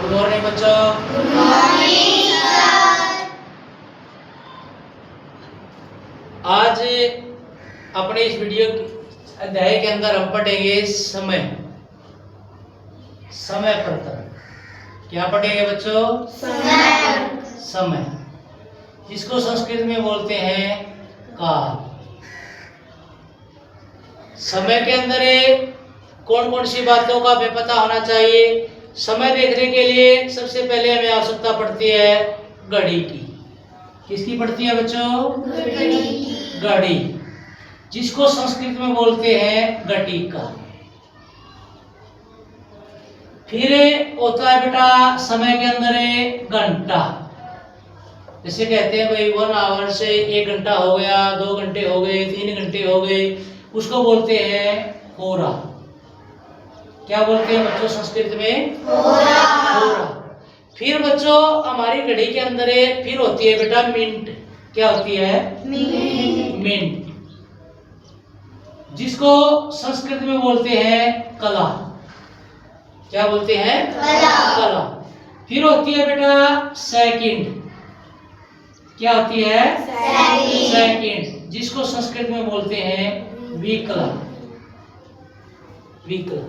Good morning बच्चों। Good morning sir. आज अपने इस वीडियो अध्याय के अंदर हम पढ़ेंगे समय। समय प्रकरण क्या पढ़ेंगे बच्चों? समय। समय जिसको संस्कृत में बोलते हैं काल। समय के अंदर कौन कौन सी बातों का हमें पता होना चाहिए? समय देखने के लिए सबसे पहले हमें आवश्यकता पड़ती है घड़ी की। किसकी पड़ती है बच्चों? घड़ी, जिसको संस्कृत में बोलते हैं घटिका। फिर होता है बेटा समय के अंदर घंटा। जैसे कहते हैं भाई 1 आवर से 1 घंटा हो गया, 2 घंटे हो गए, 3 घंटे हो गए, उसको बोलते हैं होरा। क्या बोलते हैं बच्चों संस्कृत में? होरा। फिर बच्चों हमारी घड़ी के अंदर फिर होती है बेटा मिनट। क्या होती है? मिनट, जिसको संस्कृत में बोलते हैं कला। क्या बोलते हैं? कला। फिर होती है बेटा सेकंड। क्या होती है? सेकंड, जिसको संस्कृत में बोलते हैं विकला। विकला।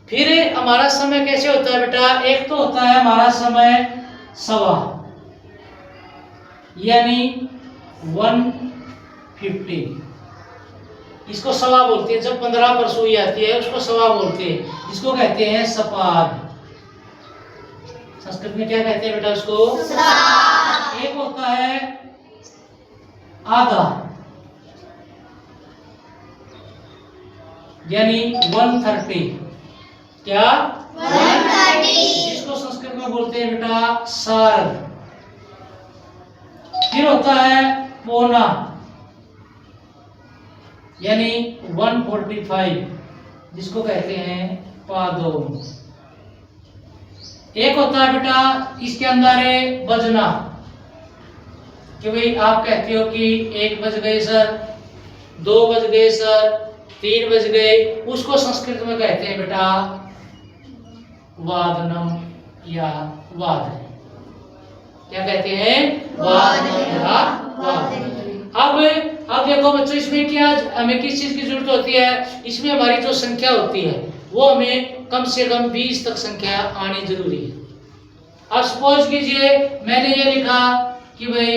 फिर हमारा समय कैसे होता है बेटा? एक तो होता है हमारा समय सवा, यानी 1:15। इसको सवा बोलते हैं। जब 15 पर सुई आती है उसको सवा बोलते हैं, जिसको कहते हैं सपाद। संस्कृत में क्या कहते हैं बेटा उसको? एक होता है आधा, यानी 1:30। क्या? 1:30, जिसको संस्कृत में बोलते हैं बेटा सार्ध। फिर होता है पौना, यानी 1:45, जिसको कहते हैं पादोन। एक होता है बेटा इसके अंदर है बजना, कि भाई आप कहते हो कि 1 बज गए सर, 2 बज गए सर, 3 बज गए, उसको संस्कृत में कहते हैं बेटा वादनम या वादन। क्या कहते हैं? वादन या वादन। अब देखो बच्चों, इसमें क्या हमें किस चीज की जरूरत होती है? इसमें हमारी जो संख्या होती है वो हमें कम से कम 20 तक संख्या आनी जरूरी है। अब सपोज कीजिए मैंने ये लिखा कि भाई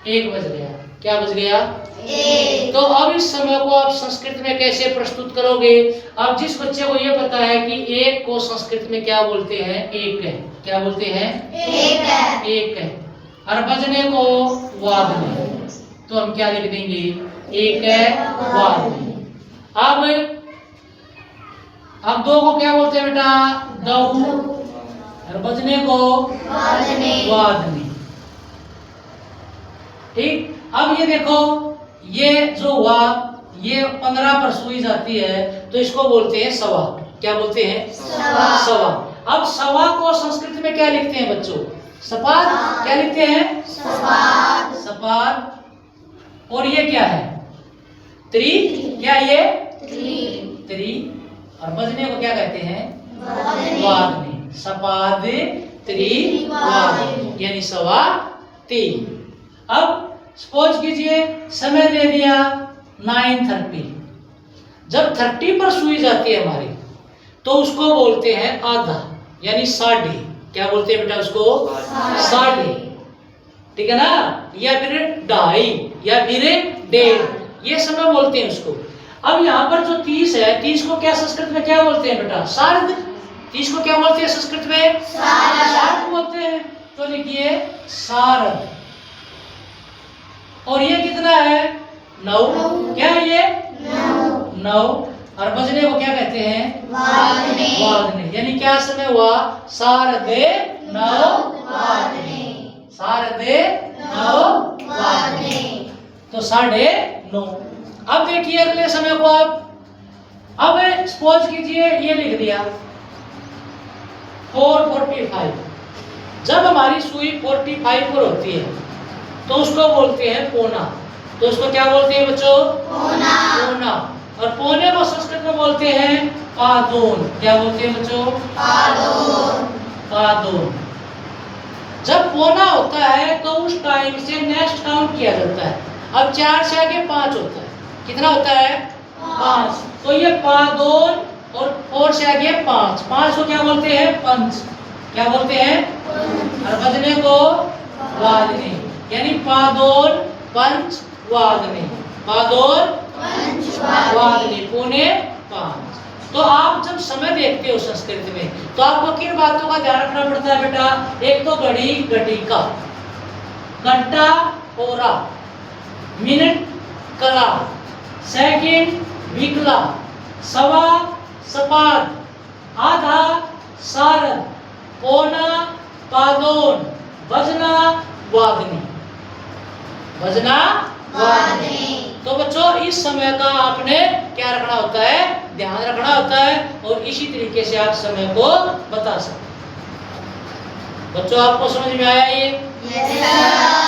1 बज गया। क्या बज गया? 1। तो अब इस समय को आप संस्कृत में कैसे प्रस्तुत करोगे? अब जिस बच्चे को ये पता है कि 1 को संस्कृत में क्या बोलते हैं? एक है। क्या बोलते हैं? एक है। और बजने को वादने, तो हम क्या लिख देंगे? एक है वादने। अब 2 को क्या बोलते हैं बेटा? दो। और बजने को वादने। ठीक। अब ये देखो, ये जो हुआ, ये 15 पर सुई जाती है तो इसको बोलते हैं सवा। क्या बोलते हैं? सवा। अब सवा को संस्कृत में क्या लिखते हैं बच्चों? सपाद। क्या लिखते हैं? सपाद। और ये क्या है? त्रि। क्या ये? त्रि। और बजने को क्या कहते हैं? वादने। सपाद त्रि वादने, यानी सवा 3। अब सपोज कीजिए समय दे दिया 9:30। जब 30 पर सुई जाती है हमारी तो उसको बोलते हैं आधा, यानी 1/2। क्या बोलते हैं बेटा उसको? 1/2। ठीक है ना? या फिर 2.5 या फिर 1.5, ये समय बोलते हैं उसको। अब यहाँ पर जो 30 है, 30 को क्या संस्कृत में क्या बोलते हैं बेटा? सार्ध। 30 को क्या बोलते हैं संस्कृत में? सार्ध बोलते हैं। तो लिखिए सार्ध। और ये कितना है? 9। क्या है ये? 9। और बजने को क्या कहते हैं? वादने। यानी क्या समय हुआ? सार्धे 9 वादने। सार्धे 9 वादने, तो 9:30। अब देखिए अगले समय को आप। अब सपोज कीजिए ये लिख दिया 4:45। जब हमारी सुई 45 पर होती है तो उसको बोलते हैं पौना। तो उसको क्या बोलते हैं बच्चों? पौना। और पौने को संस्कृत में बोलते हैं पादोन। क्या बोलते हैं बच्चों? पादोन। जब पौना होता है तो उस टाइम से नेक्स्ट काउंट किया जाता है। अब 4 से आगे 5 होता है। कितना होता है? 5। तो ये पादोन और 4 से आगे 5। 5 को क्या बोलते हैं? पंच। क्या बोलते हैं? और बजने को वादनी। यानी पादोन पंच वादनी। पादोन वादनी पौने 5। तो आप जब समय देखते हो संस्कृत में तो आपको किन बातों का ध्यान रखना पड़ता है बेटा? एक तो घड़ी घटिका, घंटा कोरा, मिनट कला, सेकंड विकला, सवा सपाद, आधा सारद, पौना पादोन, बजना वादनी। बजना वादनी। तो बच्चों इस समय का आपने क्या रखना होता है? ध्यान रखना होता है और इसी तरीके से आप समय को बता सकते हैं। बच्चों आपको समझ में आया ये? Yes, sir.